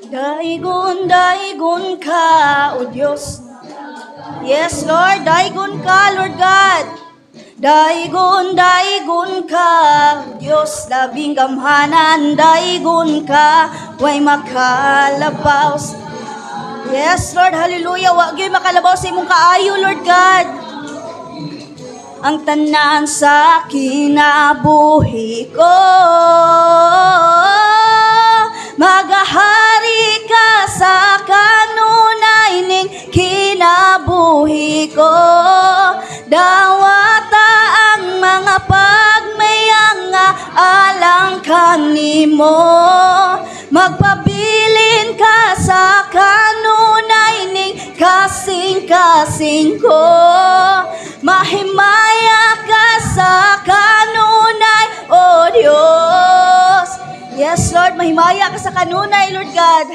Daigon, daigon ka, O Diyos. Yes, Lord, daigon ka, Lord God. Daigon, daigon ka, Diyos labing gamhanan, daigon ka, way makalabaw. Yes, Lord, hallelujah, wag yun makalabaw sa imong kaayo, Lord God. Ang tanan sa kinabuhi ko, magahari ka sa kanunay ning kinabuhi ko. Dawata ang mga pagmayang nga alang kanimo. Magpabilin ka sa kanunay ning kasing-kasing ko. Mahimaya ka sa kanunay, O Diyos. Yes, Lord, mahimaya ka sa kanunay, Lord God.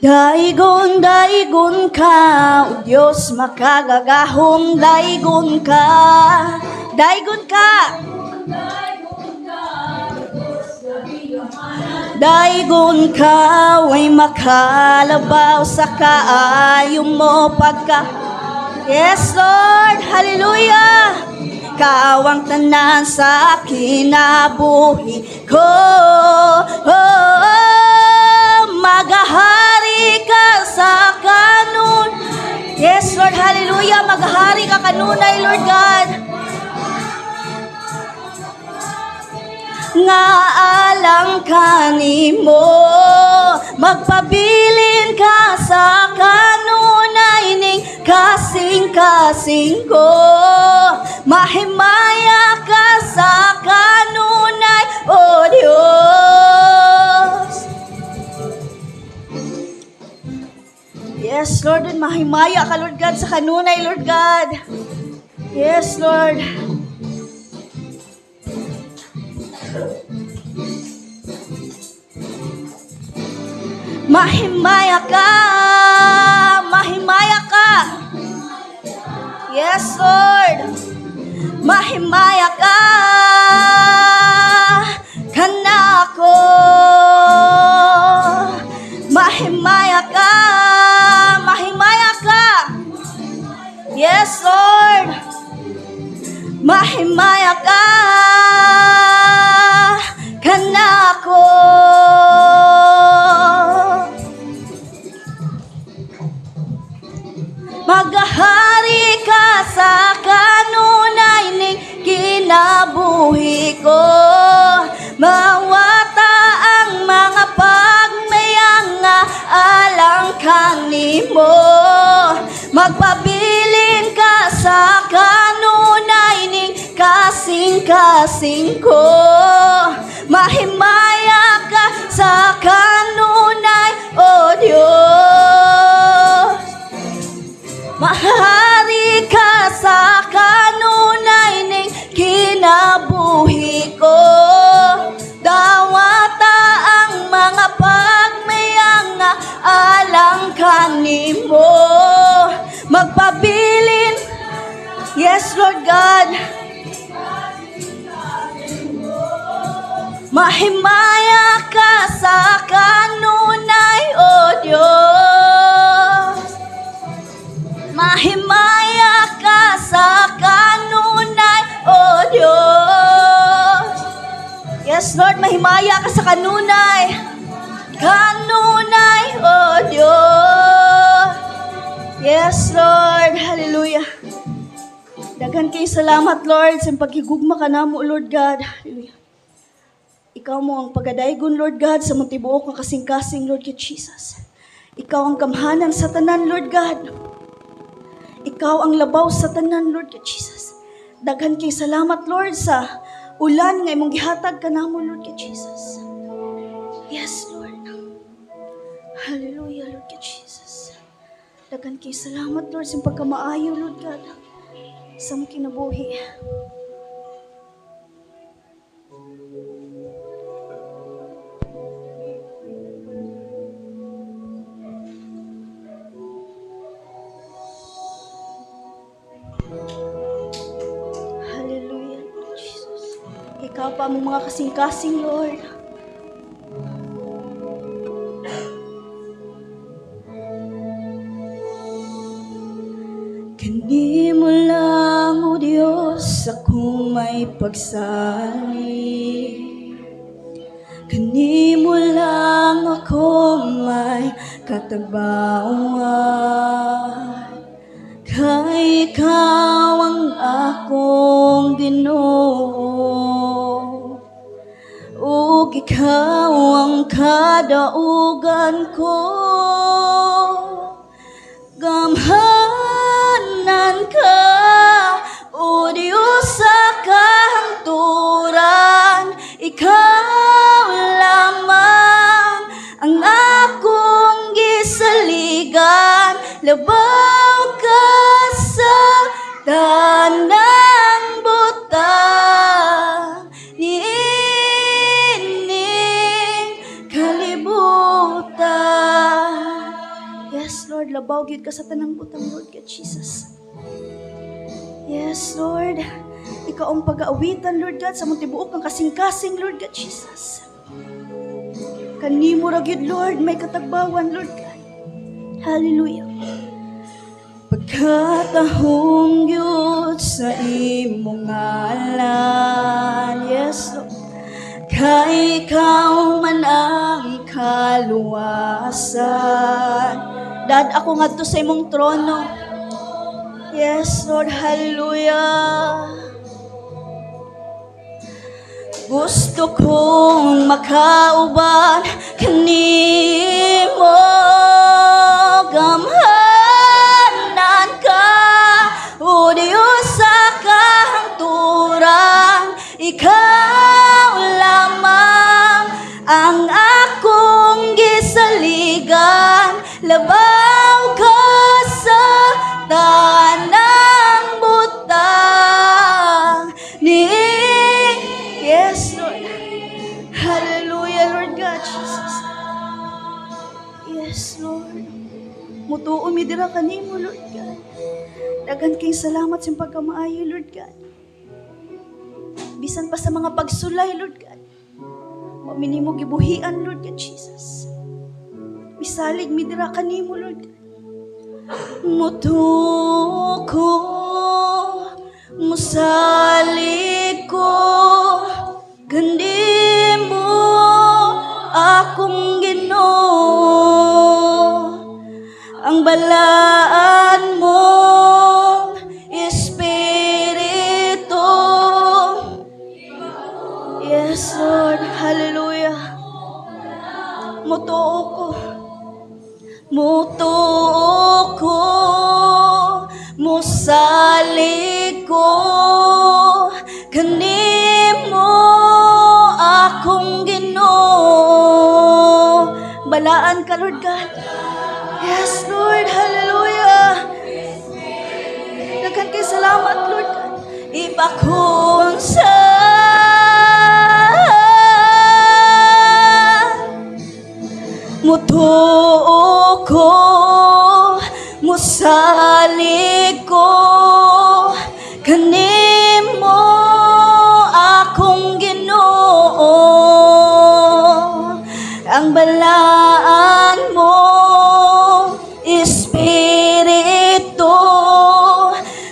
Daigon, daigon ka, O Diyos makagagahong, daigon ka. Daigon ka. Daigon ka, way makalabaw sa kaayo mo pagka. Yes, Lord, hallelujah. Kawang tanan sa kinabuhi ko. Magahari ka sa kanun. Yes, Lord, hallelujah. Magahari ka kanunay, Lord God. Nga alang kanimo, magpabilin ka sa kanunay ning kasing-kasing ko. Mahimaya ka sa kanunay, O Diyos. Yes, Lord, mahimaya ka, Lord God, sa kanunay, Lord God. Yes, Lord. Mahimaya ka, mahimaya ka. Yes, Lord. Mahimaya ka, kanako. Mahimaya ka, mahimaya ka. Yes, Lord. Mahimaya ka, kanako. Magahari ka sa kanunay ning kinabuhi ko. Mawata ang mga pagmayang nga alang kanimo. Magpabilin ka sa kanunay ning kasing-kasing ko. Mahimaya ka sa kanunay, O Diyos. Mahari ka sa kanunay ning kinabuhi ko. Dawata ang mga pagmayang nga alang kanimo. Magpabilin. Yes, Lord God. Mahimaya ka sa kanunay, O Diyos. Mahimaya ka sa kanunay, O Diyos. Yes, Lord, mahimaya ka sa kanunay. Kanunay, O Diyos. Yes, Lord. Hallelujah. Daghan kayo salamat, Lord, sa paghigugma ka namo, Lord God. Hallelujah. Ikaw mo ang pagadaygon, Lord God, sa muntibuok ng kasing-kasing, Lord God Jesus. Ikaw ang gamhanan sa tanan, Lord God. Ikaw ang labaw sa tanan, Lord God Jesus. Daghan kay salamat, Lord, sa ulan nga imong gihatag kanamo, Lord God Jesus. Yes, Lord. Hallelujah, Lord God Jesus. Daghan kay salamat, Lord, sa pagkamaayo, Lord God, sa mong kinabuhi. pa mong mga kasing-kasing, Lord. Kani mo lang, O Diyos, ako may pagsali. Kani mo lang ako may katagbawan. Kay ikaw ang akong Ginoo, ug ikaw ang kadaugan ko. Gamhanan ka, O Diyos sa kahangturan. Ikaw lamang ang akong gisaligan. Labaw ka sa tanang butang, niining kalibutan. Yes, Lord, labaw gyud ka sa tanang butang, Lord God Jesus. Yes, Lord. Ikaw ang pag-aawitan, Lord God, sa muntibuok ng kasing-kasing, Lord God Jesus. Kanimo ra gyud, Lord, may katagbawan, Lord God. Hallelujah. Pagkatahong gyud sa imong ngalan, yes, Lord. Kay ikaw man ang kaluwasan. Dad, ako ngadto sa imong trono. Yes, Lord, hallelujah. Gusto kong makauban kanimo. Gamhanan ka, O Diyos sa kahangturan. Ikaw lamang ang akong gisaligan. Labaw ka sa tanang butang, yes, Lord. Hallelujah, Lord God Jesus. Yes, Lord. Mutuo mi dira kanimo, Lord God. Daghan kay salamat sa pagkamaayo, Lord God. Bisan pa sa mga pagsulay, Lord God. O minimo gibuhian, Lord God Jesus. Bisalig mi dira kanimo, Lord God. Mutuo ko, musalig ko, kanimo akong Ginoo. Ang balaan mong Espiritu. Yes, Lord. Hallelujah. Mutuo ko. Mutuo ko. Musalig ko. Kanimo akong Ginoo. Balaan ka, Lord God. Yes, Lord. Hallelujah. Daghan kay salamat, Lord God. Ipakunsa. Mutuo ko. Musalig ko. Kanimo akong Ginoo. Ang balaan mo Espiritu,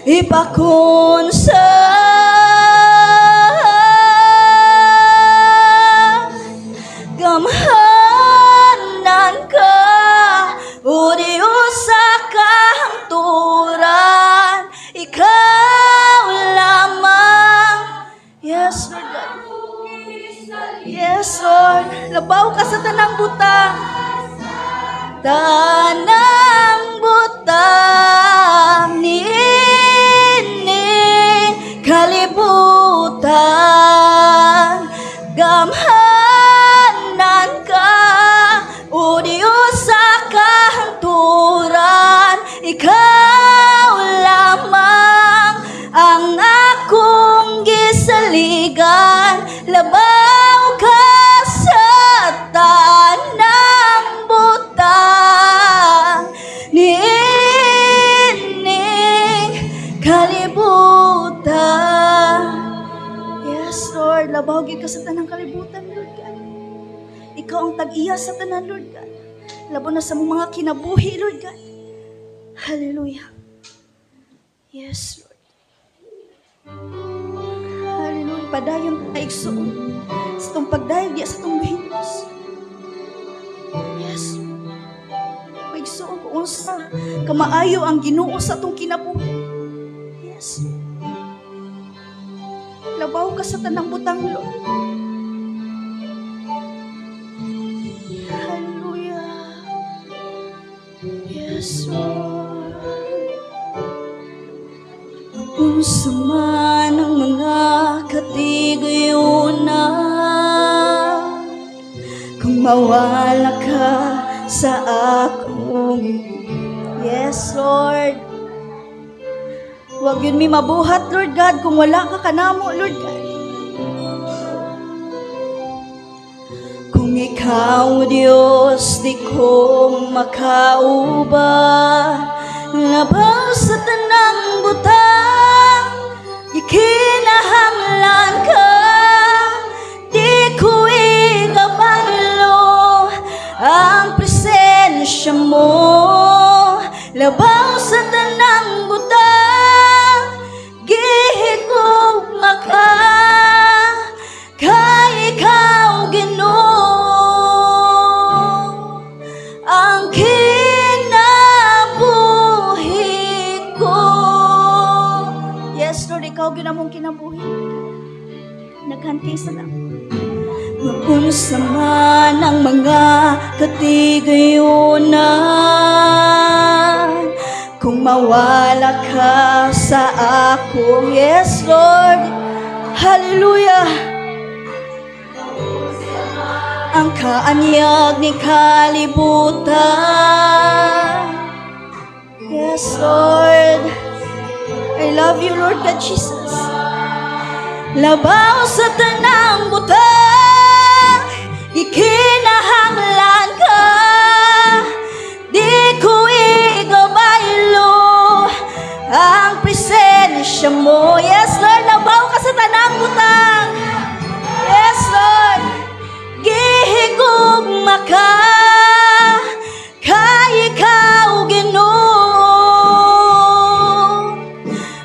ipakunsa. Gamhanan ka, O Diyos sa kahangturan. Ikaw lamang. Yes, Lord God. Yes, Lord. Labaw ka sa tanang butang. Tanang butang, niining kalibutan. Gamhanan ka, O Diyos sa kahangturan. Ikaw lamang ang akong gisaligan. Labaw ka sa tanang butang. Ikaw ang tag-iya sa tanan, Lord God. Labo na sa mga kinabuhi, Lord God. Hallelujah. Yes, Lord. Hallelujah. Padayon tayo igsoon sa itong pagdayag diya sa itong buhinos. Yes, Lord. Maigsoon kung unsa kamaayo ang Ginoo sa itong kinabuhi. Yes, Lord. Labaw ka sa tanang butang, Lord. Hallelujah. Yes, Lord. Kung sama ng mga katigayonan, kung mawala ka sa akong, yes, Lord. Huwag yun mi mabuhat, Lord God, kung wala ka kanamo, Lord God. Kung ikaw, Diyos, di ko makauba, labaw sa tanang butang, ikinahanglan ka, di ko ikabalo ang presensya mo, labaw sa tanang butang, gihigugma ka, kay ikaw, Ginoo, ang kinabuhi ko. Yes, Lord, ikaw ginamong kinabuhi. Naghantay sa lang. Mapunsa man ang mga katigayonan, kung mawala ka sa ako. Yes, Lord. Hallelujah. Ang kaanyag ni kalibutan. Yes, Lord. I love you, Lord God Jesus. Labaw sa tanang butang, ikinahanglan ka, di ko igabaylo ang presensya mo. Yes, Lord, labaw ka sa tanang butang. Yes, Lord, gihigugma ka, kay ikaw, Ginoo,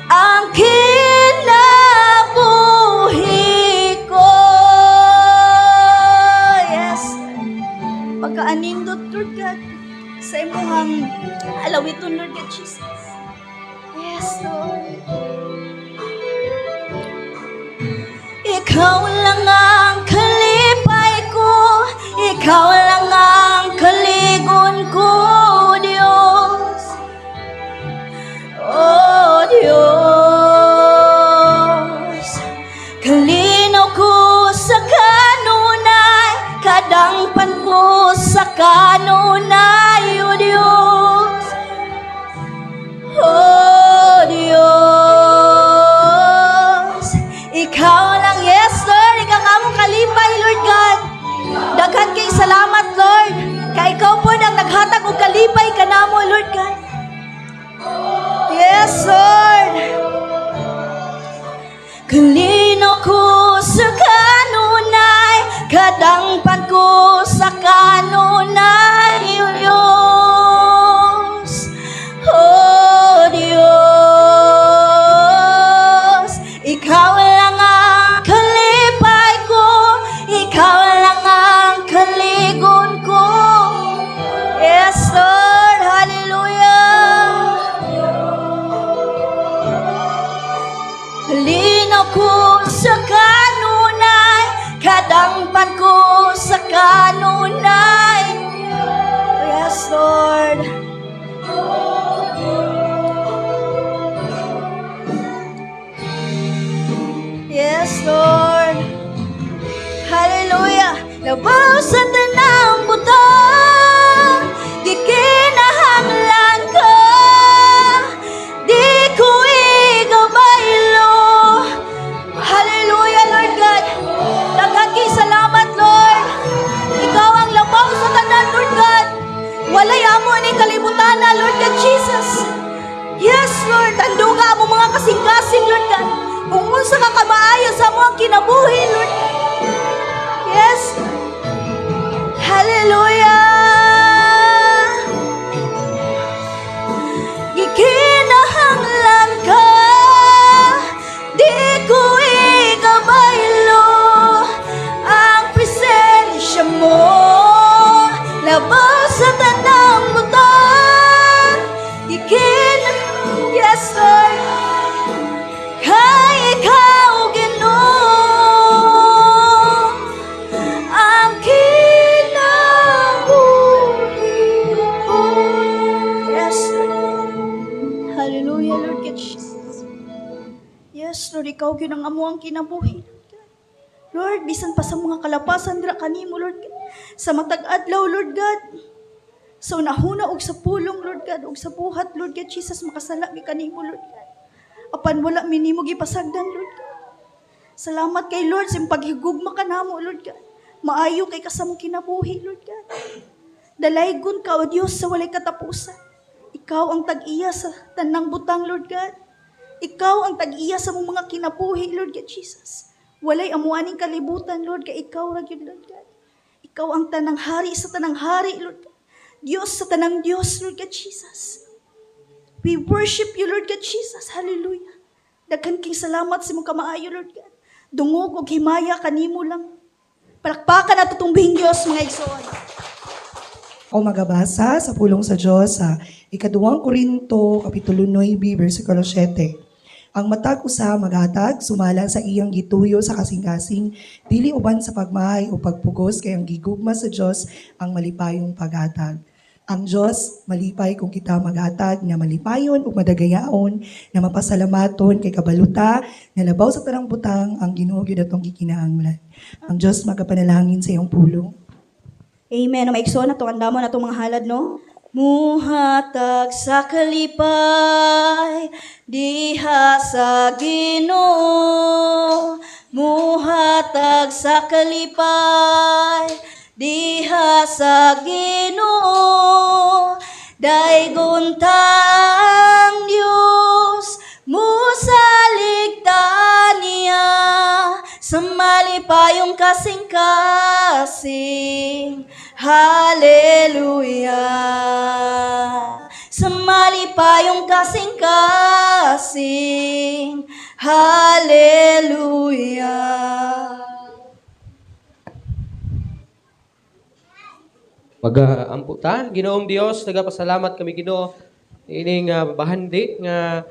ang kinabuhi ko. Yes, pagkaanindot, Lord God, sa imuhang alawiton, Lord God Jesus. Yes, Lord. Ikaw lang ang kalipay ko, ikaw lang ang kaligon ko, Diyos. Oh, Diyos. Kalinaw ko sa kanunay, kadangpan ko sa kanunay, oh Diyos. Oh, Diyos. Ikaw lang, yes, Lord. Ikaw nga mong kalipay, Lord God. Daghan kay salamat, Lord. Kaya ikaw po nang naghatag og kalipay ka na mo, Lord God. Yes, Lord. Kalinaw ko sa kanunay, kadangpan ko sa kanunay, oh Diyos. Oh, Diyos. Ikaw lang ang kalipay ko, ikaw lang ang kaligon ko. Yes, Lord. Hallelujah. Halinaw ko sa kanunay, kadangpan ko sa kanunay. Yes, Lord. Yes, Lord. Hallelujah. Labaw sa tanang butang, gikinahanglan ka, di ko igabaylo. Hallelujah, Lord God. Daghan kay salamat, Lord. Ikaw ang labaw sa tanan, Lord God. Walay amo ni kalibutan na, Lord God Jesus. Yes, Lord. Anduga mo mga kasing-kasing, Lord God. Kung unsa ka kamaayo sa mo ang kinabuhi, Lord. Yes. ikaw gyud ang amo ang kinabuhi. Lord, bisan pa sa mga kalapasan dira kanimo, Lord God. Sa matag adlaw, Lord God. Sa unahuna og sa pulong, Lord God, og sa buhat, Lord God Jesus, makasala mi kanimo, Lord God. Apan wala minimo gipasagdan, Lord God. Salamat kay Lord sa paghigugma kanamo, Lord God. Maayo kay kasamong kinabuhi, Lord God. Dalaygon ka, O Diyos, sa walay katapusan. Ikaw ang tag-iya sa tanang butang, Lord God. Ikaw ang tag-iya sa mong mga kinabuhi, Lord God Jesus. Walay amuaning kalibutan, Lord, kay ikaw ra gyud, Lord God. Ikaw ang tanang hari sa tanang hari, Lord God. Diyos sa tanang Diyos, Lord God Jesus. We worship you, Lord God Jesus. Hallelujah. Daghan king salamat sa mong kamaayo, Lord God. Dungog og himaya kanimo lang. Palakpakan at tutumbing Diyos, mga igsoon. O magabasa sa pulong sa Diyos sa ikaduwang Korinto, Kapitulo 9, versikulo 7. Ang matag usa maghatag, sumala sa iyang gituyo sa kasing-kasing, dili uban sa pagmahay o pagpugos, kay ang gigugma sa Diyos ang malipayong paghatag. Ang Diyos, malipay kung kita maghatag na malipayon o madagayaon, na mapasalamaton kay kabaluta, na labaw sa tarang butang, ang Ginoo gyud atong gikinahanglan. Ang Diyos magapanalangin sa iyong pulong. Amen. Maigsoon na itong andamon na itong mga halad, no? Muhatag sa kalipay, diha sa Ginoo. Muhatag sa kalipay, diha sa Ginoo. Daygon tang Dios, musaligtan niya sa malipayong kasing-kasing. Hallelujah. Sa malipayong kasing-kasing. Hallelujah. Mag-amputan, Ginoong Dios, nagapasalamat kami Ginoo ining bahandi nga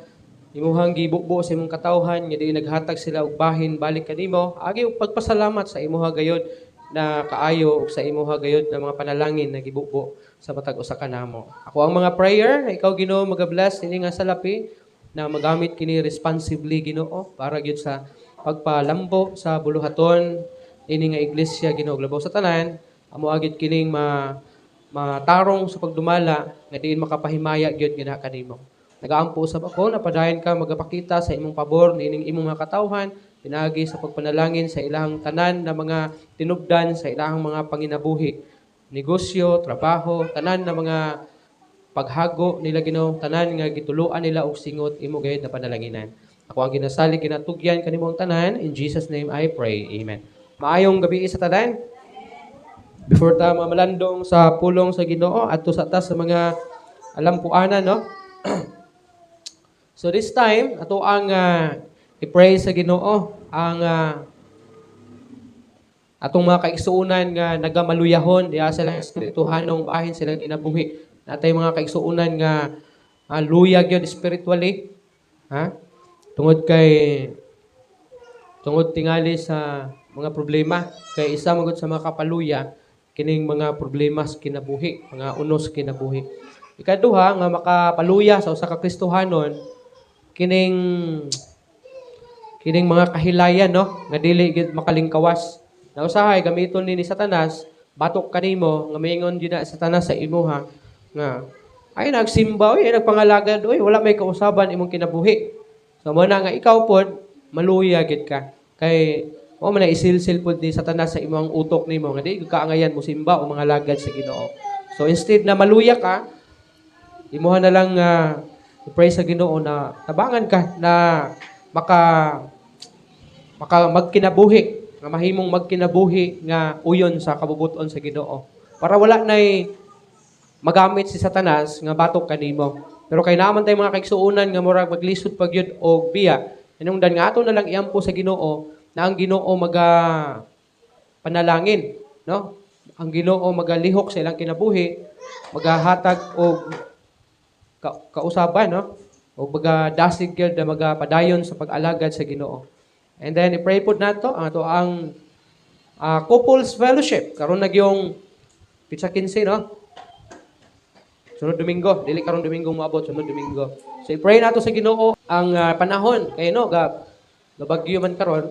imuhang gibukbo sa imong katawhan nga di naghatag sila og bahin balik kanimo. Agi og pagpasalamat sa imuha gayod na kaayo ug sa imuha gayod na mga panalangin na gibukbo sa matag usa ka namo. Ako ang mga prayer na ikaw Ginoo magabless ini nga salapi na magamit kini responsibly Ginoo para gyud sa pagpalambo sa buluhaton ini nga iglesia Ginoo labaw sa tanan. Amo agit kining matarong sa pagdumala nga diin makapahimaya gyud gina kanimo. Nagaampo usab ako na padayon ka magapakita sa imong pabor nining imong mga katawhan pinagi sa pagpanalangin sa ilahang tanan na mga tinubdan sa ilahang mga panginabuhi, negosyo, trabaho, tanan na mga paghago nila Ginoo, tanan nga gituluan nila og singot imo gayud na panalanginan. Ako ang ginasalig kinatugyan kanimo ang tanan, in Jesus name I pray. Amen. Maayong gabi sa tanan. Before ta mamalandong sa pulong sa Ginoo adto sa ta sa mga alampuanan, no? So this time ato ang i-pray sa Ginoo ang atong mga kaigsuonan nga nagamaluyahon diha sa espirituhanong bahin silang inabuhi. Natay mga kaigsuonan nga luyag yun spiritually, ha? Tungod tingali sa mga problema kay isa magud sa mga kapaluya kining mga problema sa kinabuhi, mga unos sa kinabuhi. Ikaduha nga makapaluya sa usa ka Kristohanon kining mga kahilayan, no, nga dili gid makalingkawas. Na usahay gamiton ni Satanas batok kanimo nga maingon gyud na Satanas sa imuha nga ay nagsimba oy nagpangalagad oy wala may kausaban imong kinabuhi. So mo na nga ikaw pod maluya gid ka kay o man isilsil pod ni Satanas sa imong utok nimo nga di kaangayan mo simba o mga lagad sa Ginoo. So instead na maluya ka, imuha na lang i-pray sa Ginoo na tabangan ka na maka magkinabuhi, nga mahimong magkinabuhi nga uyon sa kabubuton sa Ginoo. Para wala nay magamit si Satanas nga batok kanimo. Pero kay naman tay mga kaigsuonan nga murag maglisod pagyud og biya. Hinungdan nga ato na lang iampo sa Ginoo na ang Ginoo panalangin, no? Ang Ginoo magalihok sa ilang kinabuhi, magahatag og kausaban, no? O magadasig gyud na magapadayon sa pag-alagad sa Ginoo. And then i-pray pod nato ang couples fellowship karon yung pizza 15, no? Sunod Domingo, dili karon Domingo moabot, sunod Domingo. So i-pray nato sa Ginoo ang panahon kay no nabagyo man karon,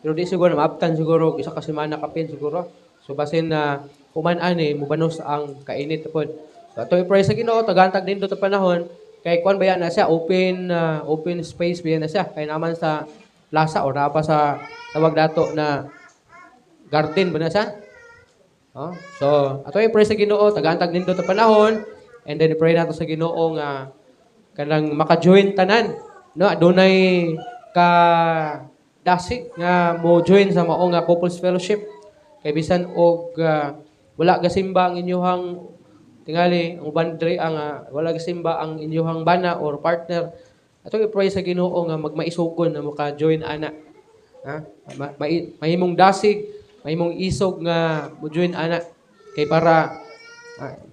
pero di siguro na maabtan siguro isa ka semana kapin siguro. So basin na human ani mubanos ang kainit pod. So ato i-pray sa Ginoo tagantag nindot ang panahon kay kuan ba yan na siya open space ba yan na siya kay naman sa plaza or napa sa tawag dato na garden ba na siya. Oh, so ato i-pray sa Ginoo tagantag nindot ang panahon and then i-pray nato sa Ginoo nga kanang maka-join tanan no adunay ka dasig nga mo join sa mao nga couples fellowship kay bisan og wala gasimba ang inyuhang tingali ang uban diri ang wala gasimba ang inyuhang bana or partner ato i-pray sa Ginoo nga magmaisugon na maka-join ana ha mahimong dasig mahimong isog nga mo join ana kay para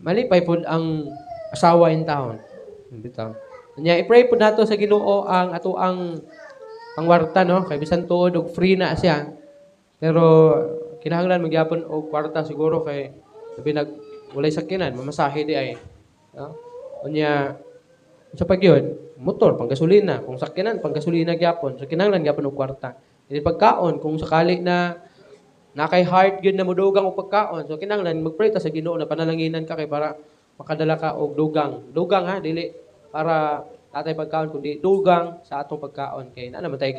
malipay pud ang asawa in town bitaw. Nya i-pray po nato sa Ginoo ang ato ang pangwarta no kay bisan tuod og free na siya. Pero kinahanglan magyapon og kwarta siguro kay sabi walay sakyanan mamasahe di ay. No? Unya sa pagyod motor panggasolina kung sakyanan panggasolina gyapon so kinahanglan gyapon og kwarta. Dili pagkaon kung sakali na nakay hard gyud na modugang og pagkaon so kinahanglan magpray ta sa Ginoo na panalanginan ka kay para makadala ka og dugang. Dugang ha dili para natay pagkaon kundi dugang sa atong pagkaon kay na naman tayo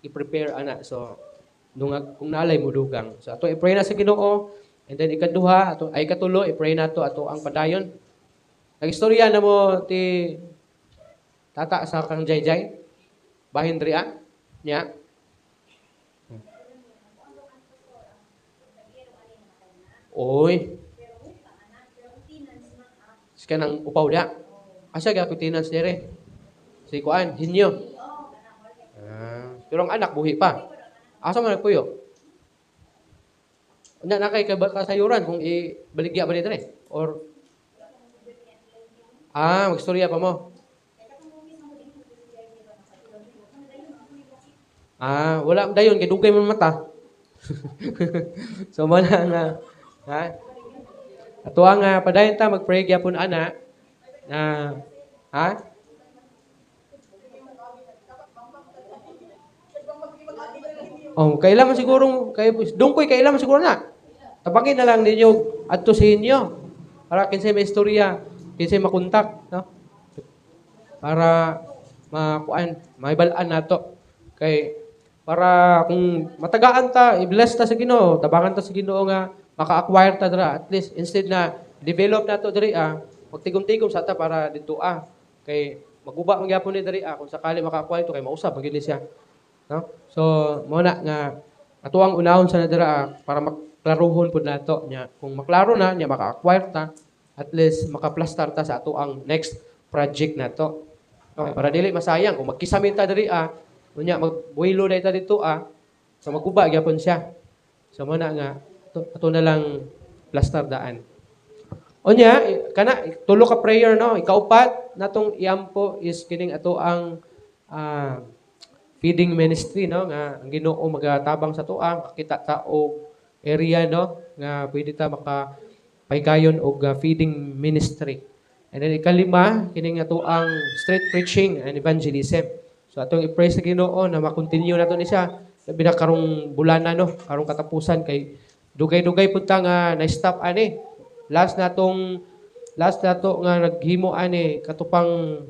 i-prepare ana so kung nalay mo dugang so ato i-pray na sa Ginoo and then ikaduha ato ay katulo i-pray nato ato ang padayon nagistorya na mo ti tata sa kang Jayjay bahin diri nya oy kanang upaw da. Asa gyapon tenants dire? Si kuan, hinyo. Pero ang anak buhi pa. Asa man nagpuyo? Unya na kay kasayuran kung ibaligya ba ni dire? Or magstorya pa mo. Wala dayon kay dugay man mata. So man nga ha? Ato ang padayon ta magpray gyapon ana na ha? Kailan man siguro kay dungkoy kailan man siguro na. Tabangin na lang ninyo adto sa inyo. Para kinsay may istorya, kinsay makontak, no? Para may balaan nato. Kay para kung matagaan ta, i-bless ta sa Ginoo, tabangan ta sa Ginoo nga maka-acquire ta dira at least instead na develop nato diri magtigom-tigom sa ta para dito kay maguba man gyapon ni diri kung sakali maka-acquire to kay mausab magili siya no so mo na nga ato ang unahon sa dira para maklaruhon pud nato nya kung maklaro na nya maka-acquire ta at least maka-plastar ta sa ato ang next project nato okay, para dili masayang kung magkisamin ta diri unya magbuhilo day ta dito so maguba gyapon siya so mo na nga ato na lang plastar daan. Onya, kana tulo ka prayer no, ikaupat natong iampo is kining ato ang feeding ministry no nga ang Ginoo magatabang sa tuang makita ta og area no nga pwede ta makapaygayon og feeding ministry. And then ikalima kining ato ang street preaching and evangelism. So atong i-pray sa Ginoo na ma-continue nato ni siya labi na karong bulana no, karong katapusan kay dugay-dugay pud ta nga na-stop ani. Last nato nga naghimo ani katupang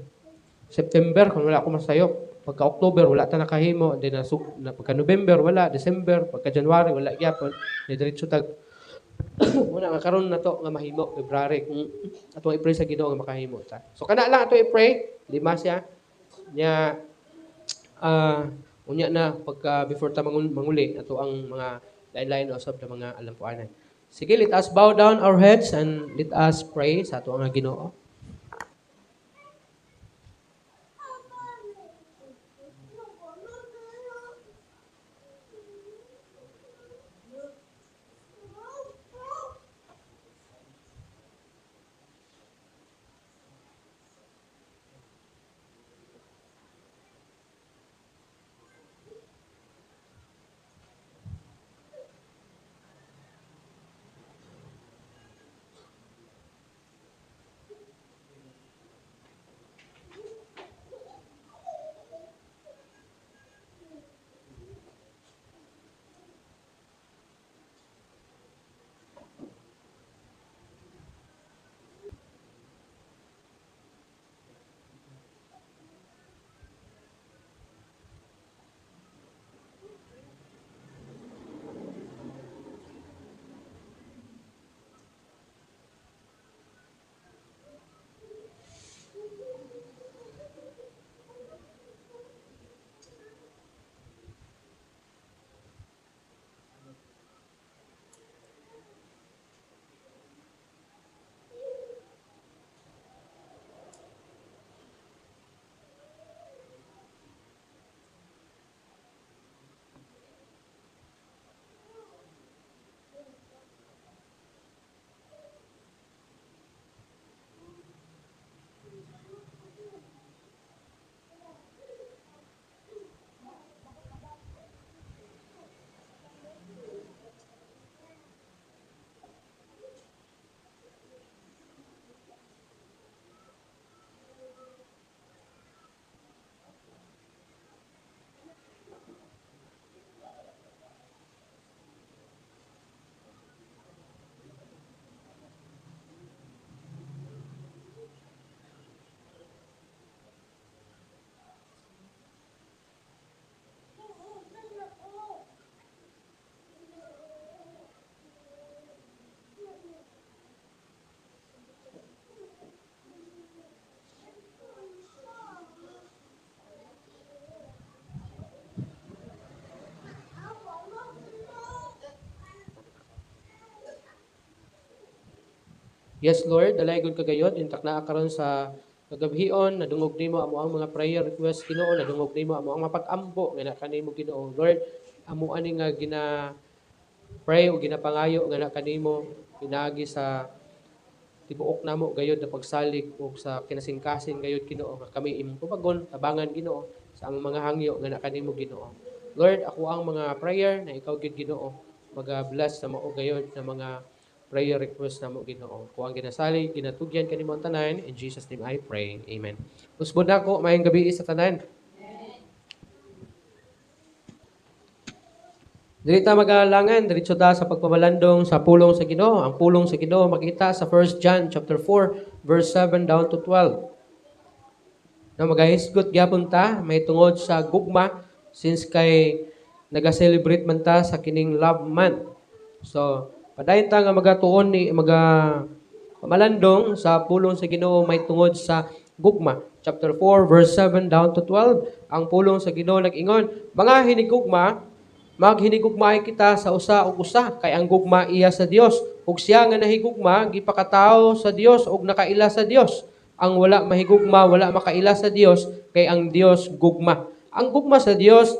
September kung wala ko masayo. Pagka October wala ta nakahimo, then na pagka November wala, December, pagka January wala gyapon. Ni diretso tag muna nga karon nato nga mahimo February kung atong i-pray sa Ginoo nga makahimo ta. So kana lang ato i-pray, lima siya. Nya unya na pagka before ta manguli ato ang mga lain-lain usab na mga alampuanan. Sige, let us bow down our heads and let us pray sa ato ang Ginoo. Yes, Lord, dalaygon kagayon, intak na karon sa kagabhion, nadungog nimo amo ang mga prayer request Ginoo, nadungog nimo amo ang mapag-ampo nga na kanimo Ginoo. Lord, amo ani nga pray o ginapangayo nga na kanimo pinaagi sa tibuok namo gayud na pagsalig o sa kinasingkasin gayud Ginoo nga kami imong tubagon tabangan Ginoo sa ang mga hangyo nga na kanimo Ginoo. Lord, ako ang mga prayer na ikaw gid Ginoo mag-bless na mao gayud na mga prayer request namo Ginoo. Ko ang ginasalig ginatugyan kanimo ang tanan, in Jesus name I pray. Amen. Usbon nako maayong gabi sa tanan. Dili ta magalangan, diretso ta sa pagpamalandong sa pulong sa Ginoo. Ang pulong sa Ginoo makita sa 1 John chapter 4 verse 7 down to 12. Na magahisgot gyapon ta may tungod sa gugma since kay naga-celebrate man ta sa kining love month. So, padayon ta nga magatuon ni pamalandong sa pulong sa Ginoo may tungod sa gugma. Chapter 4 verse 7 down to 12. Ang pulong sa Ginoo nag-ingon, mga hinigugma, maghinigugmaay kita sa usa ug usa kay ang gugma iya sa Dios ug siya nga nahigugma gipakatawo sa Dios ug nakaila sa Dios. Ang wala mahigugma wala makaila sa Dios kay ang Dios gugma. Ang gugma sa Dios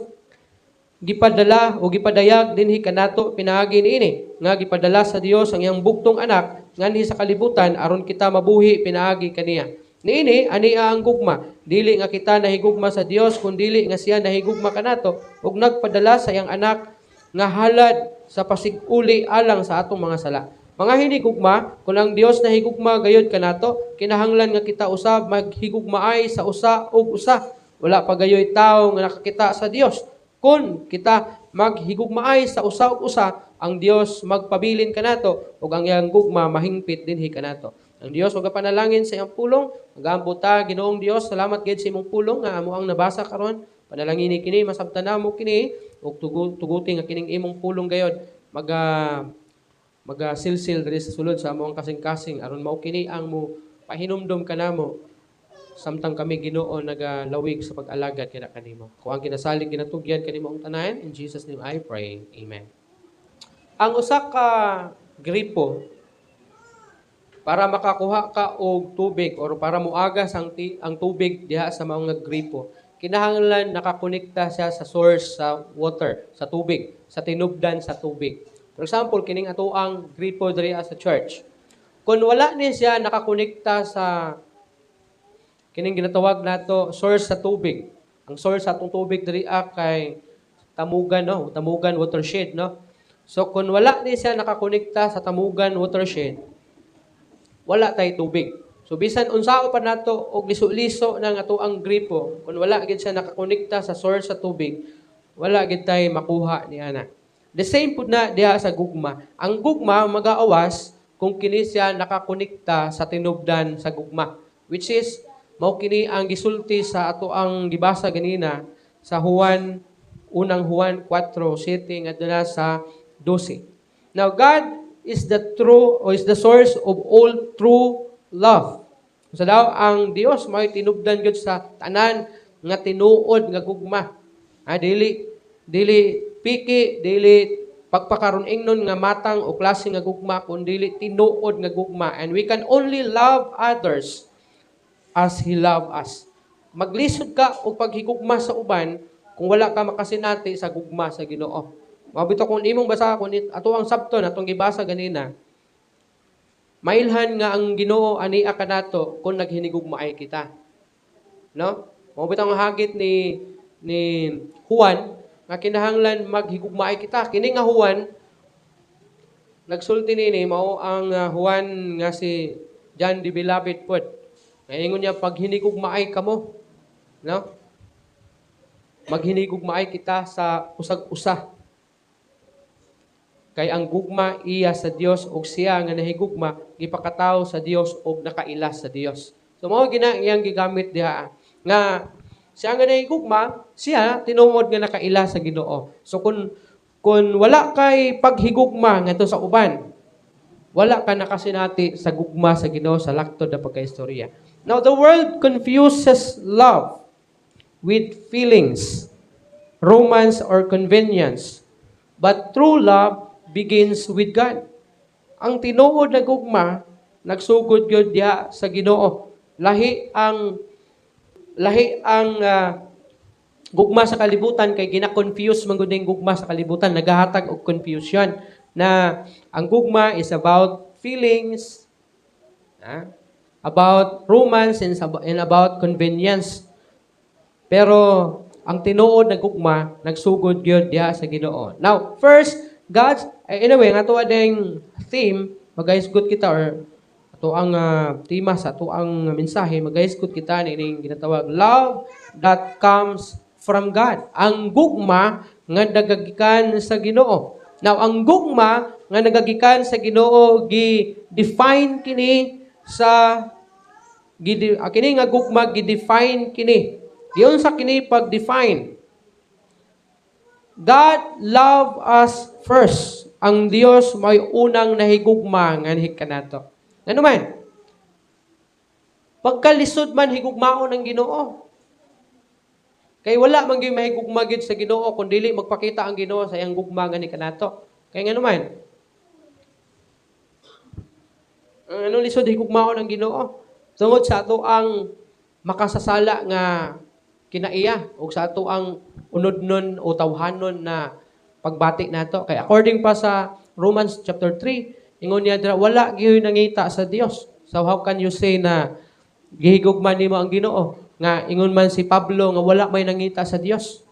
gipadala o gipadayag dinhi kanato pinaagi niini nga gipadala sa Dios ang iyang bugtong anak nganhi sa kalibutan aron kita mabuhi pinaagi kaniya. Niini ania ang gugma, dili nga kita nahigugma sa Dios kun dili nga siya nahigugma kanato ug nagpadala sa iyang anak nga halad sa pasiguli alang sa atong mga sala. Mga hinigugma, kung ang Dios nahigugma gayud kanato, kinahanglan nga kita usab maghigugmaay sa usa ug usa. Wala pa gayoy tawo nga nakakita sa Dios. Kung kita maghigugmaay sa usa ug usa, ang Dios magpabilin kanato ug ang iyang gugma mahingpit dinhi kanato. Ang Dios ug panalangin sa iyang pulong, nagaambot ta Ginoong Dios, salamat gid sa imong pulong nga amo ang nabasa karon. Panalangin kini masabtan namo kini ug tuguti nga kining imong pulong gayod silsil diri sa sulod sa among kasing-kasing aron mao kini ang mo pahinumdom kanamo samtang kami Ginoo nagalawig sa pag-alagad kana kanimo. Kung ang kinasalig ginatugyan kanimo ang tanan, in Jesus name I pray. Amen. Ang usa ka gripo para makakuha ka og tubig or para muagas ang tubig diha sa mga gripo, kinahanglan nakakonekta siya sa source sa water, sa tubig, sa tinubdan sa tubig. For example, kining ato ang gripo diri sa church. Kung wala ni siya nakakonekta sa kining ginatawag nato source sa tubig. Ang source sa atong tubig diri kay Tamugan, no? Tamugan watershed, no? So kung wala ni siya nakakonekta sa Tamugan watershed, wala tay tubig. So bisan unsao pa nato og liso-liso nang ato ang gripo, kung wala gid siya nakakonekta sa source sa tubig, wala gid tay makuha ni ana. The same pud na diha sa gugma. Ang gugma magaawas kung kini siya nakakonekta sa tinubdan sa gugma, which is mao kini ang gisulti sa ato ang gibasa ganina sa unang Juan 4:7 ngadto na sa 12. Now God is the source of all true love. Sa daw ang Dios may tinubdan gyud sa tanan nga tinuod nga gugma. Dili piki, dili pagpakaron ingnon nga matang o klase nga gugma kun dili tinuod nga gugma, and we can only love others as He love us. Maglisod ka og paghigugma sa uban kung wala ka makasinati sa gugma sa Ginoo. Mabito kung imong basa kung ato ang sabton atong gibasa ganina. Mailhan nga ang Ginoo ania kanato kung naghinigugmaay kita. No? Mabito ang hagit ni Juan nga kinahanglan maghigugmaay kita. Kini nga Juan nagsulti nini mao ang Juan nga si John the Beloved pod. Ngayon niya pag hinigugmaay kamo, no? Maghinigugmaay kita sa usag-usa. Kay ang gugma iya sa Dios ug siya nga nahigugma gipakatawo sa Dios ug nakaila sa Dios. So mao iyang gigamit diha nga siya nga nahigugma, siya tinuod nga nakaila sa Ginoo. So kun wala kay paghigugma ngadto sa uban, wala ka nakasinati sa gugma sa Ginoo sa laktod na pagkaistorya. Now the world confuses love with feelings, romance or convenience. But true love begins with God. Ang tinuod na gugma nagsugod gyud diha sa Ginoo. Lahi ang gugma sa kalibutan kay gina-confuse man gud ning gugma sa kalibutan, nagahatag og confusion na ang gugma is about feelings, about romance and about convenience. Pero ang tinuod na gugma nagsugod gyud diha sa Ginoo. Now, first, anyway, nga tuwa ding theme, magaisgot kita or ato ang tema sa ato ang mensahe, magaisgot kita ning ginatawag love that comes from God. Ang gugma nga nagagikan sa Ginoo. Now, ang gugma nga nagagikan sa Ginoo gi-define kini sa kini nga gugma gi-define kini. Diyon sa kini pag-define. God love us first. Ang Dios may unang nahigugma nga kanato. Ano man? Pagkalisod man higugmaon ang Ginoo. Kay wala man gyud mahigugma gyud sa Ginoo kun dili magpakita ang Ginoo sa iyang gugma nga ni kanato. Kay ngano man? Ang lisod higugmaon ang Ginoo tungod sa ato ang makasasala nga kinaiya o sa ato ang unodnon o tawhanon na pagbati nato. Kay according pa sa Romans chapter 3, ingon niya dira wala gyud nangita sa Dios. So how can you say na gihigugma nimo ang Ginoo? Nga ingon man si Pablo nga wala may nangita sa Dios.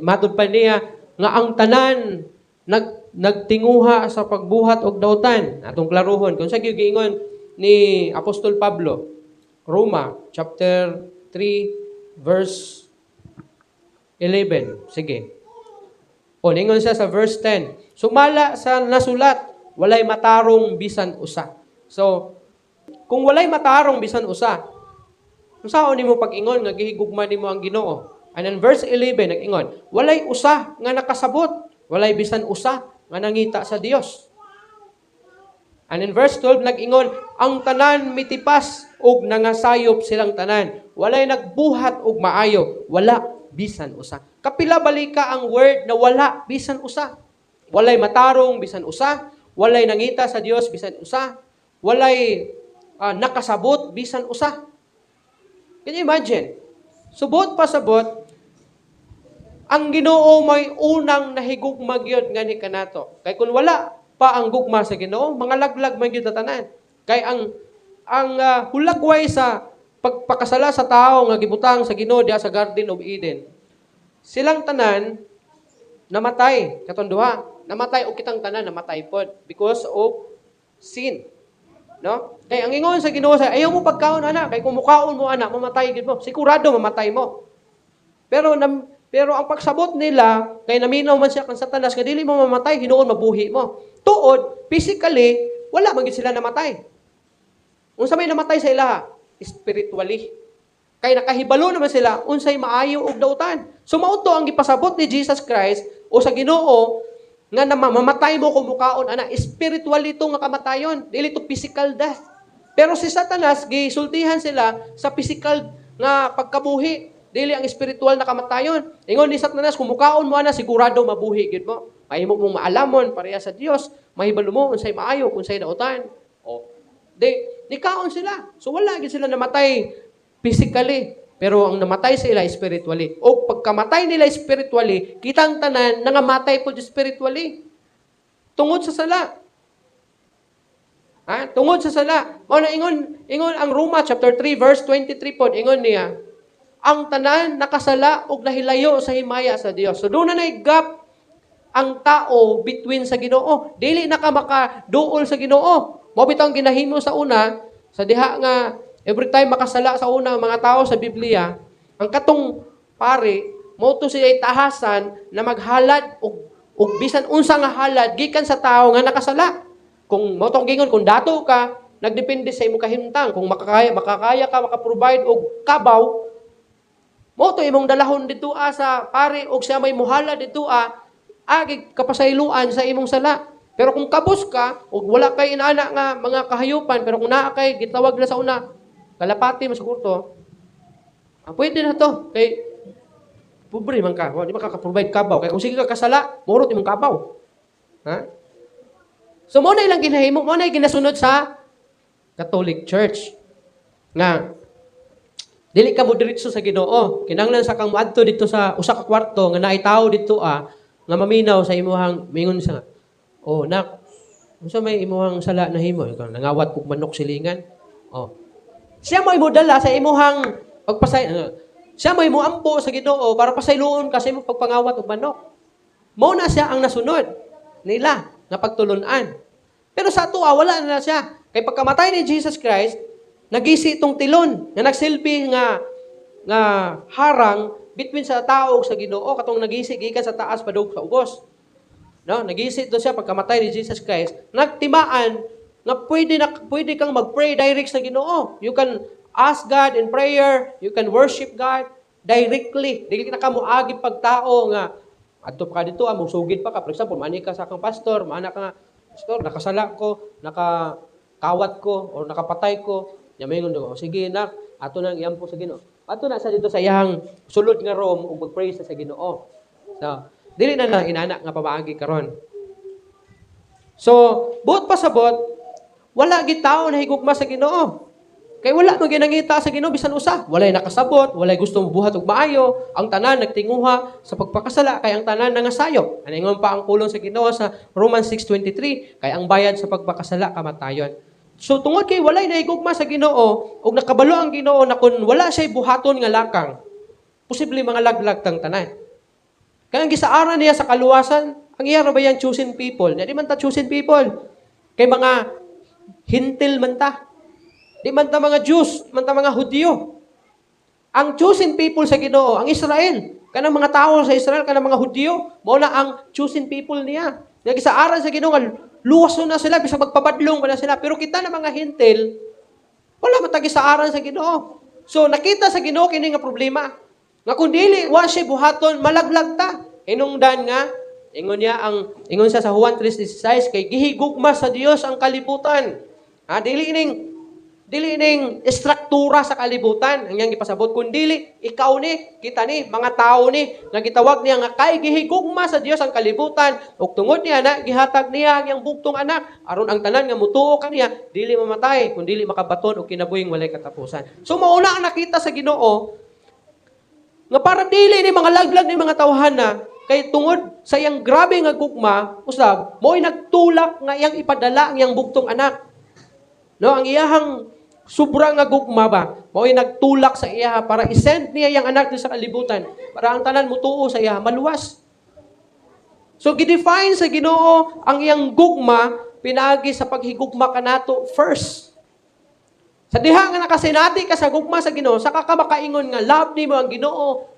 Matud pa niya nga ang tanan nagtinguha sa pagbuhat og dautan. Atong klaruhon kung sa giingon ni Apostol Pablo, Roma chapter 3 verse 11. Sige. O ningon siya sa verse 10. Sumala sa nasulat, walay matarong bisan usa. So, kung walay matarong bisan usa, kung saan nimo pag-ingon nga gihigugma nimo ang Ginoo? And in verse 11 nag-ingon, walay usa nga nakasabot, walay bisan usa nga nangita sa Dios. And in verse 12 nag-ingon, ang tanan mitipas ug nangasayop silang tanan. Walay nagbuhat og maayo, wala bisan usa. Kapila balika ang word na wala bisan usa. Walay matarong bisan usa, walay nangita sa Dios bisan usa, walay nakasabot bisan usa. Can you imagine? Subot pa sabot, ang Ginoo may unang nahigugma gyud nga ni kanato. Kay kun wala pa ang gugma sa Ginoo, mga laglag man gyud tanan. Kay ang hulagway sa pagpakasala sa tao nga gibutang sa Ginoo diha sa Garden of Eden. Silang tanan namatay katon duha. Namatay og kitang tanan namatay pod because of sin. No? Kay ang ingon sa Ginoo sa ayaw mo pagkaon ana, kay kung mukaon mo ana, mamatay gid mo. Sigurado mamatay mo. Pero ang pagsabot nila kay naminaw man siya kan Satanas nga dili mo mamatay, hinuon mabuhi mo. Tuod, physically wala man gid sila namatay. Unsa may namatay sa ilaha? Spiritually. Kay nakahibalo naman sila unsay maayo og dautan. So mao to ang gipasabot ni Jesus Christ o sa Ginoo nga mamatay mo kung mukaon ana, spiritually ito nga kamatayon, dili to physical death. Pero si Satanas gisultihan sila sa physical nga pagkabuhi, dili ang spiritual na kamatayon. Ingon ni Satanas kung mukaon mo ana, sigurado mabuhi gid mo. Mahimo mong maalamon pareha sa Dios, mahibalo mo unsay maayo, unsay dautan. O di kaon sila. So wala gid sila namatay physically. Pero ang namatay sa ila spiritually. O pagkamatay nila spiritually, kitang tanan nangamatay po spiritually. Tungod sa sala. Tungod sa sala. O na ingon ang Roma chapter 3 verse 23 po, ingon niya, ang tanan nakasala og nahilayo sa himaya sa Dios. So doon na gap ang tao between sa Ginoo. Dili na ka makaduol sa Ginoo. Mo bitaw ginahimo sa una, sa diha nga every time makasala sa una mga tao sa Biblia, ang katong pare, mo to siya tahasan na maghalad og bisan unsa nga halad gikan sa tao nga nakasala. Kung mo tong gingon kung dato ka, nagdepende sa imong kahimtang kung makakaya ka makaprovide og kabaw, mo to imong dalahon dito sa pare og siya may muhalad dito agi kapasayloan sa imong sala. Pero kung kabos ka og wala kay inaana nga mga kahayupan, pero kung naa kay gitawag na sa una kalapati mas kurto, pwede na to. Kay, pobre man ka. Di makaka-provide kabaw. Kaya kung sige ka kasala, murot imong kabaw. So, mo na ilang ginahimo, mo na ginasunod sa Catholic Church. Nga, dili ka mo diretso sa Ginoo. Kinahanglan sa kang moadto dito sa usa ka kwarto nga naay tawo dito nga maminaw sa imuhang mingon sa oh nak, unsa may imuhang sala na himo? Ikaw nangawat kog manok silingan. Oh. Siya mo imodala sa imuhang siya mo imuampo sa Ginoo para pasayloon ka sa imong pagpangawat og manok. Mao na siya ang nasunod nila na pagtulunan. Pero sa ato wala na siya. Kay pagkamatay ni Jesus Christ, nagisi itong tilon nga nagsilbi nga harang between sa tao ug sa Ginoo katong nagisi gikan sa taas padug sa ubos. No, nagisi to siya pagkamatay ni Jesus Christ. Nagtimaan nga pwede kang mag-pray direct sa Ginoo. You can ask God in prayer, you can worship God directly. Dili na ka moagi pagtao nga adto pa ka dito, musugid pa ka. For example, mani ka sa kang pastor, maana ka nga, pastor, nakasala ko, nakakawat ko, o nakapatay ko. Yamingon ko, sige na, ato nang iampo sa Ginoo. Ato na sa dito sa iyang sulod nga room ug mag-pray sa Ginoo. So, dili na inana nga pamaagi karon. So, buot pasabot, wala gid tawo na higugma sa Ginoo. Kay wala mo ginangita sa Ginoo bisan usa. Walay nakasabot, walay gustong buhat og maayo, ang tanan nagtinguha sa pagpakasala kay ang tanan nangasayo. Aningon pa ang pulong sa Ginoo sa Romans 6:23, kay ang bayad sa pagpakasala kamatayon. So tungod kay walay nahigugma sa Ginoo ug nakabalo ang Ginoo na kun wala siya buhaton nga lakang, posible mga laglag tang tanan. Kaya ang gisaaran niya sa kaluwasan, ang iya ra ba yang chosen people? Di man ta chosen people. Kay mga hintil man ta. Di man ta mga Jews, man ta mga Hudyo. Ang chosen people sa Ginoo, ang Israel. Kanang mga tao sa Israel, kanang mga Hudyo, mao na ang chosen people niya. Nagisaaran sa Ginoo, luwas na sila, bisag magpabadlong wala sila. Pero kita na mga hintil, wala matagisaaran sa Ginoo. So nakita sa Ginoo kini nga problema. Nga kung dili wa siya buhaton, malaglag ta. Hinungdan nga, ingon siya sa Juan 3:16, kay gihigugma sa Dios ang kalibutan. Dili ning istruktura sa kalibutan ang yang gipasabot kun dili ikaw ni kita ni mga tao ni nga gitawag niya nga kay gihigugma sa Dios ang kalibutan ug tungod niya na gihatag niya ang iyang bugtong anak aron ang tanan nga mutuo kaniya dili mamatay kun dili makabaton og kinabuhing walay katapusan. So mauna ang nakita sa Ginoo nga para dili ni mga laglag ni mga tawhana kay tungod sa iyang grabe nga gugma usab mo'y nagtulak nga iyang ipadala ang iyang bugtong anak. No, ang iyahang sobra nga gugma ba, mao'y nagtulak sa iya para isend niya yang anak sa kalibutan para ang tanan mutuo sa iya maluwas. So gidefine sa Ginoo ang iyang gugma pinaagi sa paghigugma kanato first. Sa diha nga nakasinati ka sa gugma sa Ginoo, saka ka makaingon nga love nimo ang Ginoo,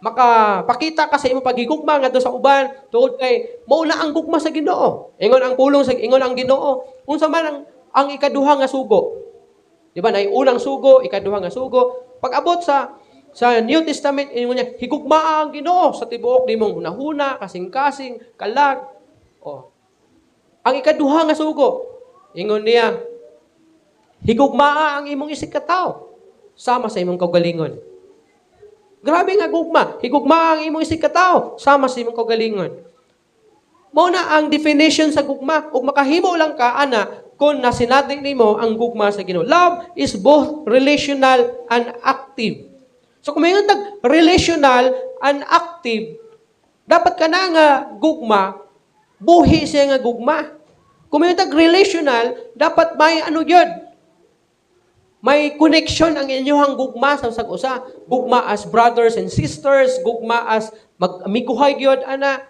makapakita ka sa imong paghigugma ngadto sa uban tungod kay mao na ang gugma sa Ginoo. Ingon ang pulong sa ingon ang Ginoo, unsa man ang ikaduha nga sugo. Di ba? Na unang sugo, ikaduha nga sugo. Pag abot sa New Testament, ingon niya, higugma ang Ginoo sa tibuok nimong hunahuna, kasing-kasing, kalag. Oh. Ang ikaduha nga sugo, ingon niya, higugma ang imong isig katao sama sa imong kaugalingon. Grabe nga gugma. Higugma ang imong isig katao sama sa imong kaugalingon. Mao na ang definition sa gugma. Ug makahimo lang ka ana kung nasinating nimo ang gugma sa Ginoo. Love is both relational and active. So kung mayroon tag relational and active, dapat ka na nga gugma, buhi siya nga gugma. Kung mayroon tag relational, dapat may yun, may connection ang inyong gugma sa usag-usa. Gugma as brothers and sisters, gugma as mag-amiguhay gyud ana.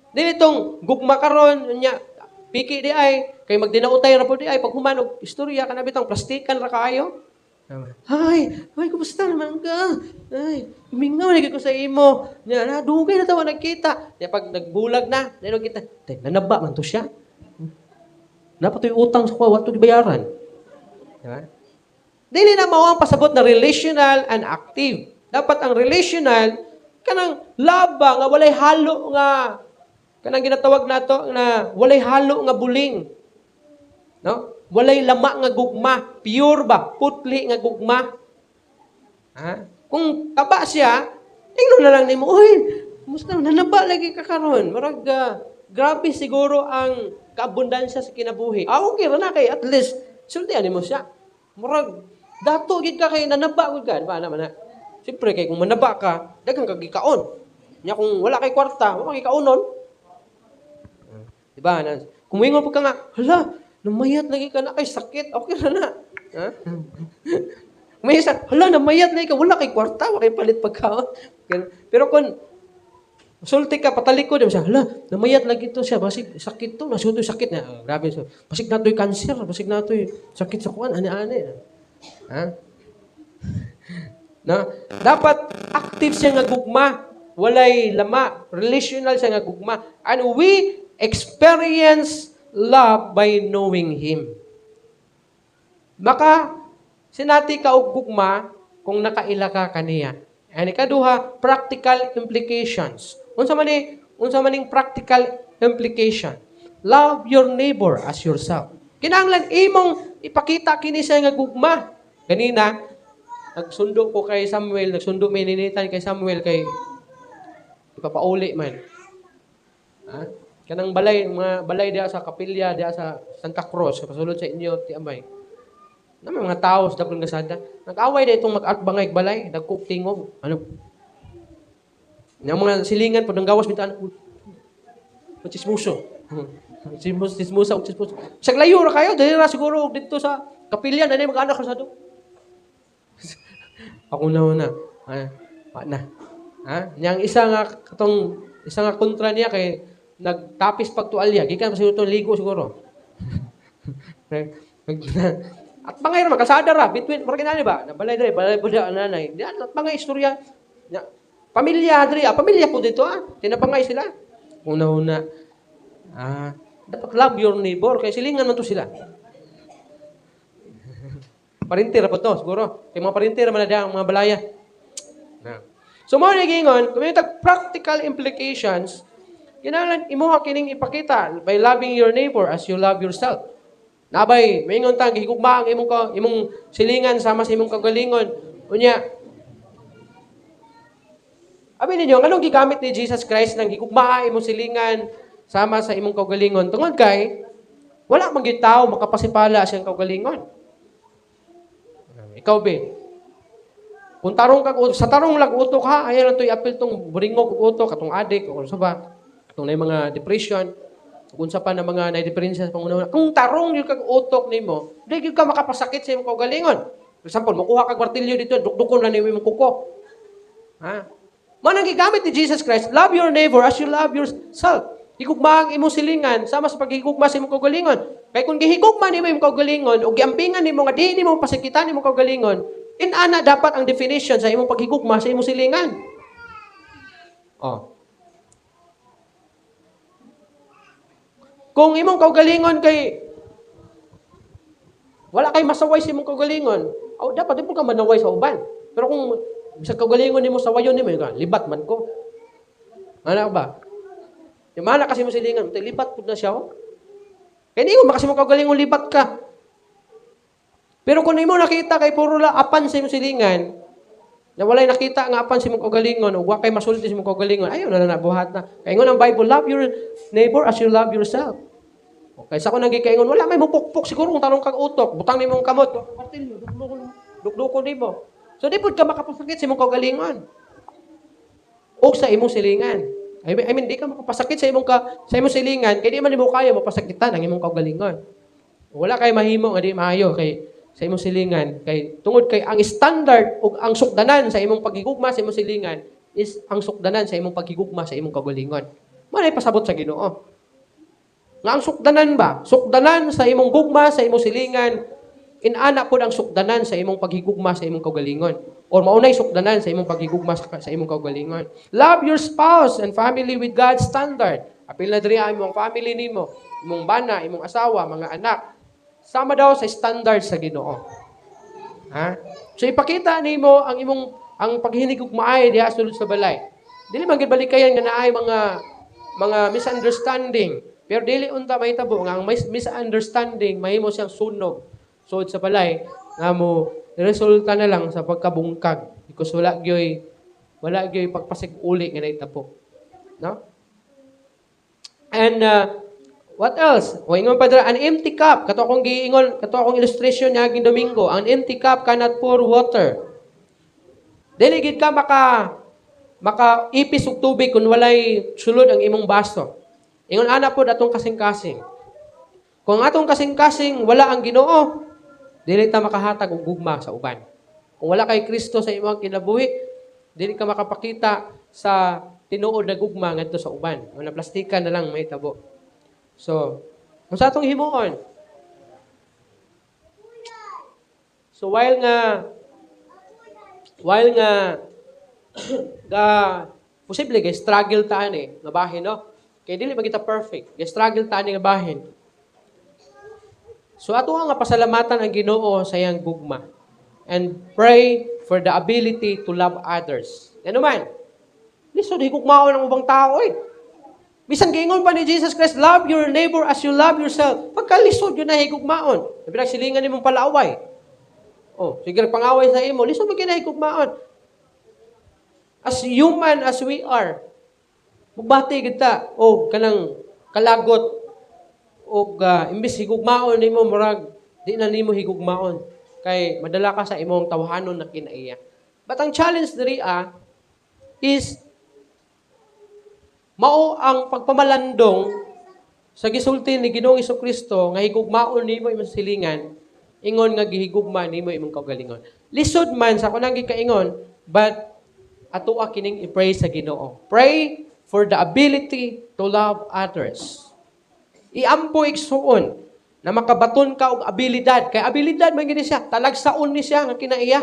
Dinitong gugma karon nya piki di ay kay magdinautay ra pud di ay pag humanog istorya kana bitang plastikan ra kaayo. Ay, kumusta naman ka? Ay, mingaw na ko sa imo. Nya na dugay na tawa nagkita. Nya pag nagbulag na, dino kita. Nanaba man to siya. Napatoy utang sa kuwa to gibayaran. Di ba? Dili na mao ang pasabot na relational and active. Dapat ang relational kanang laba nga walay halo nga kanang ginatawag nato na walay halo nga buling. No? Walay lama nga gugma, pure ba, putli nga gugma. Ha? Kung taba siya, ingnon na lang nimo, "Uy, musta nanaba lagi ka karon?" Marag grabe siguro ang kaabundansya sa kinabuhi. Okay ra na kay at least sultihan mo siya. Murag, dato gid ka kay nanaba gud ka, ba naman na. Siyempre kay kung manaba ka, daghang kag gikaon. Nya kung wala kay kwarta, wala kay kaonon. Diba? Kung moingon pa ka nga, hala, namayat lagi ka na kay sakit, okay na na. Ha? May isa, hala, namayat lagi ka, wala kay kwarta, wala kay palit pagkaon. Pero kung sulti ka, patalikod siya, hala, namayat lagi to siya, basig sakit to, nasuto sakit na. Grabe siya. Basig na to'y cancer, basig na to'y sakit sa kuwan, ani-ani. Ha? Na, dapat active siya nga gugma, walay lama, relational siya nga gugma. And we experience love by knowing Him. Baka, sinati ka og gugma kung nakaila ka kaniya. And ikaduha, practical implications. Unsa maning practical implication? Love your neighbor as yourself. Kinahanglan imong ipakita kini sa nga gugma. Ganina, nagsundo ko kay Samuel, nagsundo may ninitan kay Samuel kay ipapauli man. Ha? Kanang mga balay diya sa kapilya, diya sa Santa Cruz, kapasulod sa inyo, ti Amay. Na may mga tao sa dakong gasada. Nag-away na itong mag-atbangay balay, nagcook tingog. Ano? Yung mga silingan po ng gawas bintaan. Chismuso. Chismusa o chismuso. Sa layo na kayo, dahil na siguro dito sa kapilya, na mag-anak kasado. Ako na. Na. Ha? Yang isa nga kontra niya kay nagtapis pagtualya. Gikan kasi ito ligo siguro. At bangay naman, kasada ra, between, marga na ba? Balay po siya, nanay. At bangay istorya. Pamilya, pamilya po dito, tinabangay sila. Una-una, dapat love your neighbor, kaya silingan man to sila. Parintir po to, siguro. Kaya mga parintir man na mga balaya. So, mga nagingon, kung may practical implications, kinahanglan imuha kining ipakita by loving your neighbor as you love yourself. Nabay, maingon tang higugma ang imong silingan sama sa imong kagalingon. Unya. Abi ninyo, anong gigamit ni Jesus Christ nang higugma imong silingan sama sa imong kagalingon? Tungod kay wala man gyud tawo makapasipala sa imong kagalingon. Ikaw be. Kung sa tarong lag utok ha, ayan lang to'y apil tong buringog utok katong adik o sa ba. Katong na mga depression. Kung sa pa na mga na-diferensya sa pangunahon, kung tarong yung kag-utok ni mo, di ka makapasakit sa iyong kaugalingon. For example, makuha ka kwartilyo dito, dukdukon na ni mo kuko. Ha? Manang gigamit ni Jesus Christ, love your neighbor as you love yourself. Higugma ang imong silingan, sama sa paghigugma sa imong kaugalingon. Kaya kung gihigugma ni mo imong kaugalingon, o giampingan ni mo nga di ni mo pasakitan ni mo kaugalingon, inana dapat ang definition sa imong paghigugma sa imong silingan. Kung imong kaugalingon kay wala kay masaway sa imong kaugalingon, dapat di po ka manaway sa uban. Pero kung sa kaugalingon nimo sawayon nimo, libat man ko. Ano ba? Yung mana kasi mo silingan, libat pud na siya. Kaya di mo makasi mo kaugalingon libat ka. Pero kung imo nakita kay puro la apan sa imong silingan, na walay nakita nga apan sa imong kaugalingon o wa kay masulti sa imong kaugalingon, ayaw na nabuhat na. Kaya ingon ang Bible, love your neighbor as you love yourself. Kaysa ko nagikaingon, wala may mupukpok siguro kung tanong kang utok, butang ni mong kamot, dukdukon di mo. So di po ka makapasakit sa imong kaugalingon. O sa imong silingan. I mean, di ka makapasakit sa imong silingan, kaya di man mo kaya mapasakitan ang imong kaugalingon. Wala kay mahimo nga di maayo kay sa imong silingan, kay tungod kay ang standard o ang sukdanan sa imong paghigugma sa imong silingan is ang sukdanan sa imong paghigugma sa imong kaugalingon. Manay pasabot sa Ginoo. Nga ang sukdanan ba? Sukdanan sa imong gugma, sa imong silingan, inana po ang sukdanan sa imong paghigugma sa imong kaugalingon. Or maunay sukdanan sa imong paghigugma sa imong kaugalingon. Love your spouse and family with God's standard. Apil na diri ang imong family nimo, imong bana, imong asawa, mga anak. Sama daw sa standard sa Ginoo. Ha? So ipakita nimo ang paghinigugmaay diha sulod sa balay. Dili man gid balikayan nga naay mga misunderstanding. Pero dili unta mahitabo nga ang misunderstanding mahimo siyang sunog sud sa balay nga mo resulta na lang sa pagkabungkag because wala gyoy pagpasig uli nga nahitabo. No? And What else? O ingon pa dira, an empty cup. Kato akong giingon, kato akong illustration niya aging Domingo. An empty cup cannot pour water. Dili gid ka maka ipis og tubig kung walay sulod ang imong baso. Ingon ana pod atong kasing-kasing. Kung atong kasing-kasing wala ang Ginoo, dili ta makahatag og gugma sa uban. Kung wala kay Kristo sa imong kinabuhi, dili ka makapakita sa tinuod na gugma ngadto sa uban. O na plastikan na lang may tabo. So, kung sa atong himuon. So while nga ga posible ga struggle ta ani nga bahin no. Kay dili man kita perfect. Ga struggle ta ani nga bahin. So ato nga pasalamatan ang Ginoo sa iyang gugma and pray for the ability to love others. Ano man? Lisod higugmaon ang ubang tao eh. Bisan giingon pa ni Jesus Christ, love your neighbor as you love yourself. Pagkalisod yun na higugmaon. Sabi na silingan nimong palaaway. Oh, sige pangaway sa imo, lisod maging na higugmaon. As human as we are, magbati kita o kanang kalagot o imbis higugmaon nimo murag di na nimo higugmaon kay madala ka sa imong tawhanon na kinaiya. But ang challenge diri is mao ang pagpamalandong sa gisulti ni Ginoong Jesucristo nga higugmaon nimo imong silingan ingon nga gihigugma nimo imong kaugalingon. Lisod man sa kunang gikaingon, but ato kining i-pray sa Ginoo. Pray for the ability to love others. Iampo igsuon na makabaton ka og abilidad. Kay abilidad man gini siya, talagsaon ni siya nga kinaiya.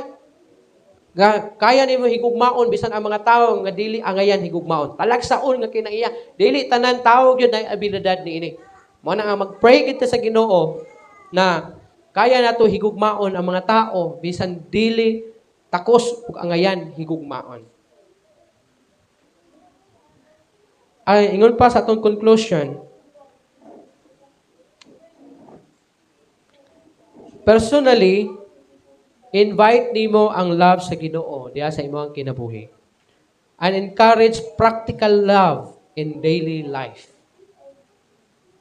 Kaya nimo higugmaon bisan ang mga tawo nga dili angayan higugmaon. Talagsaon nga kinaiya. Dili tanan tawo gyud na abilidad niini. Mo na nga mag-pray kita sa Ginoo na kaya nato higugmaon ang mga tao bisan dili takos ug angayan higugmaon. Ay ingon pa sa atong conclusion. Personally, invite nimo ang love sa Ginoo diha sa imong kinabuhi. And encourage practical love in daily life.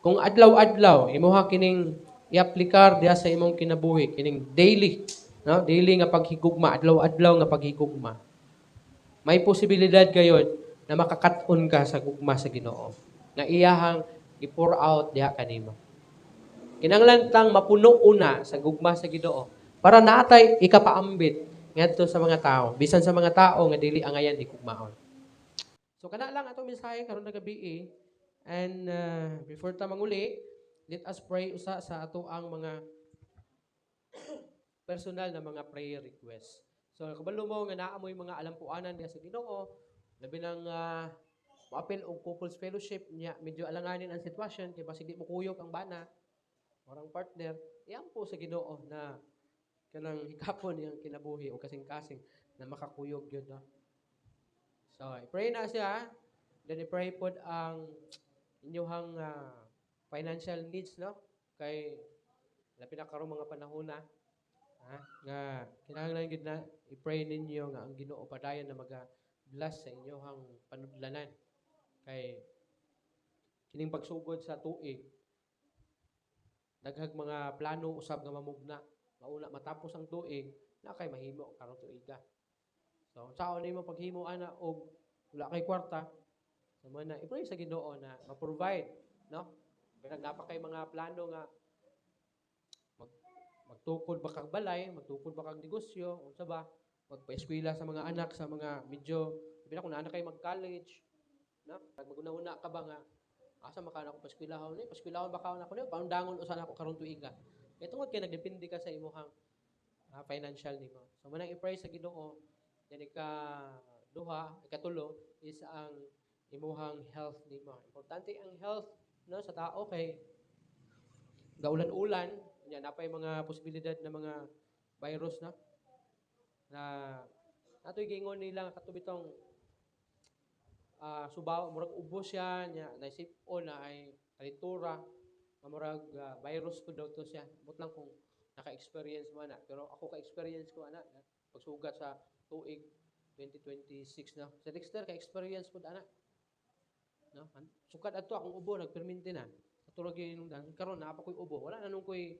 Kung adlaw-adlaw imuha kining i-aplikar diha sa imong kinabuhi, kining daily, no? Daily nga paghigugma, adlaw-adlaw nga paghigugma. May posibilidad gayon na makakaton ka sa gugma sa Ginoo. Nga iyahang i-pour out diha kanimo. Kinahanglan tang mapuno una sa gugma sa Ginoo para natay ikapaambit ngadto sa mga tao, bisan sa mga tao nga dili angayan higugmaon. So kana lang atong mensahe karon na gabi and before ta manguli, let us pray usa sa ato ang mga personal na mga prayer request. So kabalo mo nga naa mo'y mga alampuanan diha sa Ginoo, labi nang maapil og couples fellowship niya, medyo alanganin ang sitwasyon kay basig di mo kuyog ang bana. Orang partner, iampo sa Ginoo na kanang hikapon yang kinabuhi o kasing-kasing na makakuyog yun, no? So, i-pray na siya. Then i-pray po ang inyong financial needs, no? Kay lapit na karong mga panahon na nga kinahanglan gid na i-pray ninyo nga ang Ginoo padayon na maga-bless sa inyong panudlanan. Kay kining pagsugod sa tuig daghag mga plano usab nga mamugna. Mauna matapos ang tuig, na kay mahimo karong tuiga. So, saon nimo paghimo ana og wala kay kwarta, so man na i-pray sa Ginoo na ma-provide, no? Kaya napa kay mga plano nga magtukod ba kag balay, magtukod ba kag negosyo, unsa ba? Magpa-eskwela sa mga anak sa mga medyo sabi na kung na kay mag-college, no? Pag maguna-una ka ba nga asa maka ako paskwilahon ni paskwilahon ba kaon ako ni paundangon usan ako karon tuiga kay tungod kay nagdepende ka sa imong financial nimo. So manang i-pray sa Ginoo yan duha ikatulo is ang imong health nimo. Importante ang health, no, sa tao kay gaulan-ulan nya napay mga posibilidad na mga virus, no, na natoy gingon nila katubitong subaw murag ubos siya nya naisip-on na ay kalitura murag virus ko daw to siya but lang kung naka-experience mo na pero ako ka-experience ko ana pagsugat sa tuig 2026 na sa Dexter ka-experience ko ana no sukat adto akong ubo nagperminti na sa turog yung dan karon na pa koy ubo, wala na nung koy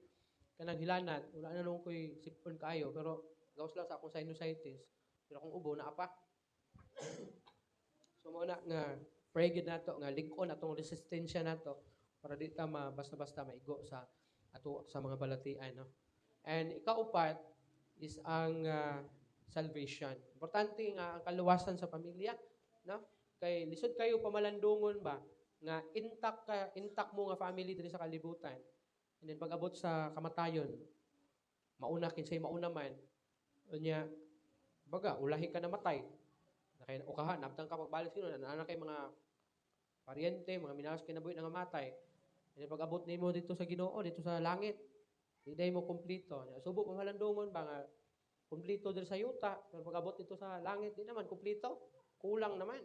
kanang hilanat, wala na nung koy sipon kayo, pero gawas lang sa akong sinusitis. Pero kung ubo na pa. So mo na nga pray gid nato nga lig-on atong resistensya nato para di ta basta-basta maigo sa sa mga balatian, no. And ikaupat is ang salvation. Importante nga ang kaluwasan sa pamilya, no? Kay lisod kayo pamalandungon ba nga intact mo nga family diri sa kalibutan. And then pag-abot sa kamatayon, mauna kinsay mauna man, unya baga ulahi ka namatay. Nakay ukahan nabtang ka pagbalik sino na kay mga paryente, mga minawas kinabuhi nga matay. And then pag-abot nimo dito sa Ginoo, dito sa langit, di day mo kumpleto. Subok pamalandungon ba nga kumpleto diri sa yuta, pero pag-abot dito sa langit di naman kumpleto. Kulang naman.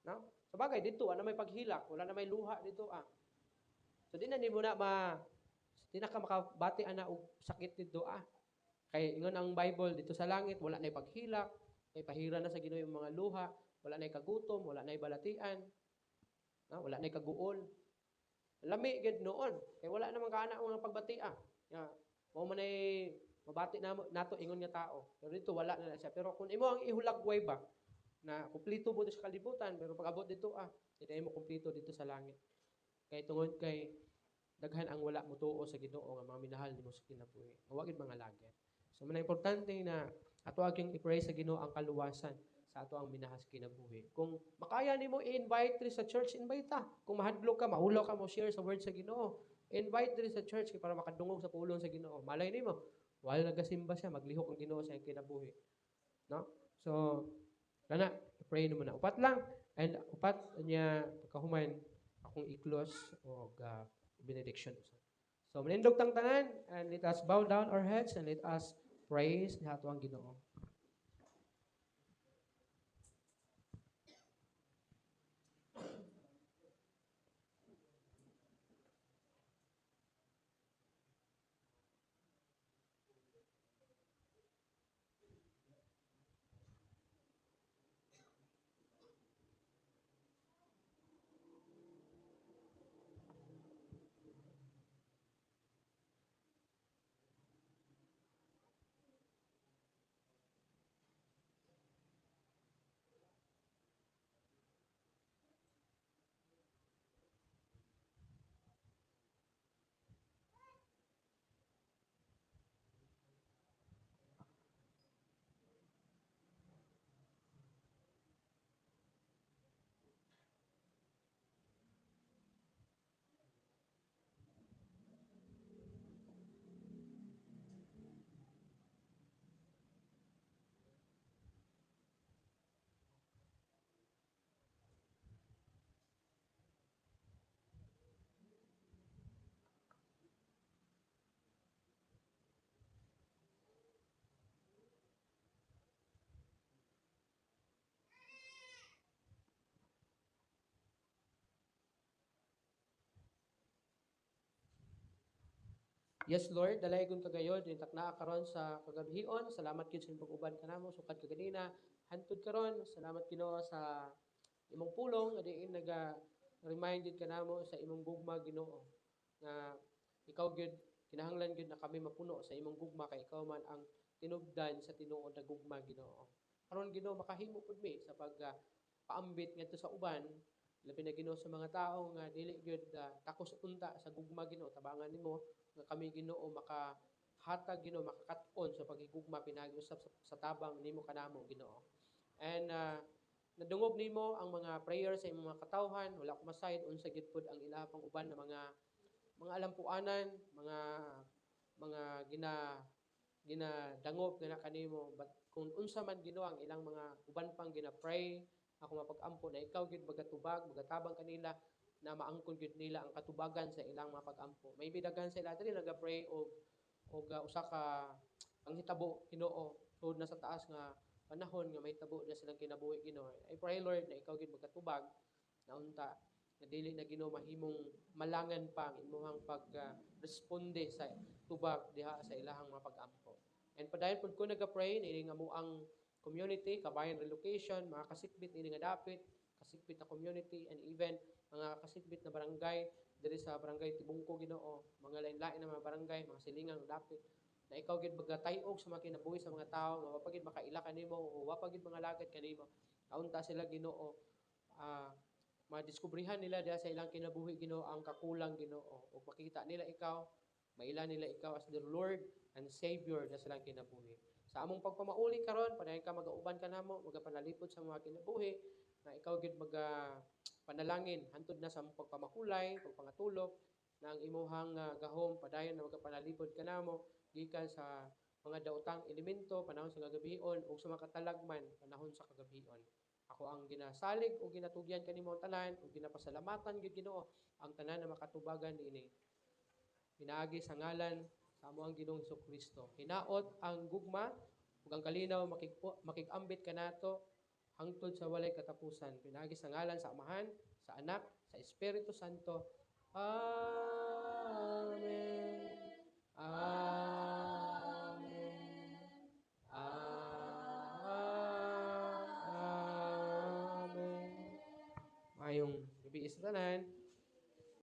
No? Sa bagay dito wala may paghilak, wala na may luha dito So di na nimo na di na ka makabati ana og sakit dito Kay ingon ang Bible dito sa langit wala nay paghilak, kay pahira na sa Ginoo yung mga luha, wala nay kagutom, wala nay balatian, no? Wala nay kaguol. Lami gid noon, kay wala naman kaana ang mga pagbatia. Mao man ay mabati na nato ingon nga tao. Pero dito wala na siya. Pero kung imo ang ihulagway ba na kumpleto mo sa kalibutan, pero pag-abot dito hindi mo kumpleto dito sa langit. Kay tungod kay daghan ang wala mo tuo sa Ginoo nga mga minahal nimo sa kinabuhi. Wa gid mga lagyan. So man importante na ato aking i-pray sa Ginoo ang kaluwasan sa ato ang minahas kinabuhi. Kung makaya nimo i-invite diri sa church, invite ta. Kung mahadlok ka, mahulaw ka mo share sa word sa Ginoo, invite diri sa church para makadungog sa pulong sa Ginoo. Malay nimo, wala nagasimba siya, maglihok ang Ginoo sa iyang kinabuhi. No? So, kana, pray mo na. Upat lang. And upat niya pagkahuman akong i-close o benediction. So, manindog tang tanan and let us bow down our heads and let us praise ni ato ang Ginoo. Yes, Lord, dalay kong kagayon, din takna karon sa kagabihion. Salamat gid sa imong pag-uban kanamo sukat kaganina. Hantud karon, salamat Ginoo sa imong pulong nga diin reminded kanamo sa imong gugma Ginoo. Nga ikaw gid kinahanglan gid na kami mapuno sa imong gugma kay ikaw man ang tinubdan sa tinuod na gugma Ginoo. Karon Ginoo makahimo pud mi sa paambit ngadto sa uban labi na Ginoo sa mga tawo nga dili gyud takos unta sa gugma Ginoo tabangan nimo nga kami Ginoo makahatag Ginoo makakat-on sa pagigugma pinag-usap sa tabang nimo kanamo Ginoo. And nadungog nimo ang mga prayer sa imong mga katawhan, wala ko masayod unsa gid pud ang ilaha pang uban na mga alampuanan, mga ginadangop nga kanimo, but kung unsa man Ginoo ang ilang mga uban pang gina-pray ako mapag-ampo na ikaw gid magatubag magatabang kanila na maangkon gid nila ang katubagan sa ilang mga pag-ampo. Maybe daghan sila diri naga-pray og usa ka panghitabo Ginoo sud na sa taas nga panahon nga mahitabo na silang kinabuhi Ginoo. I pray Lord na ikaw gid magatubag na unta na dili na Ginoo mahimong malangan pa ang imong responde sa tubag diha sa ilahang mga pag-ampo. And padayon pud ko naga-pray ini nga mo ang community, kabayan relocation, mga kasikbit ini nga dapit, kasikbit na community, and even mga kasikbit na barangay diri sa barangay Tibungko Ginoo, mga lain-lain na mga barangay, mga silingang dapit na ikaw gid magatayog sa mga kinabuhi sa mga tawo nga wa pa gid makaila kanimo o wa pa gid mga lagad kanimo. Kaunta sila Ginoo, madiskubrihan nila diha sa ilang kinabuhi Ginoo ang kakulang Ginoo ug makita nila ikaw, maila nila ikaw as their Lord and Savior diha sa ilang kinabuhi. Sa among pagpamauli karon, padayon ka magauban ka namo, magapanalipod sa mga kinabuhi na ikaw gid panalangin hantod na sa among pagpamakulay, pagpangatulog na ang imuhang gahom padayon na magapanalipod ka namo gikan sa mga daotang elemento panahon sa kagabion ug sa mga katalagman panahon sa kagabion. Ako ang ginasalig o ginatugyan kanimo ang tanan ug ginapasalamatan gid Ginoo ang tanan na makatubagan niini. Pinaagi sa ngalan sa amuang Ginoong Kristo. Hinaot ang gugma ug ang kalinaw makig-ambit kanato hangtod sa walay katapusan. Pinaagi sa ngalan sa Amahan, sa Anak, sa Espiritu Santo. Amen. Amen. Amen. Mayong gabi sa tanan.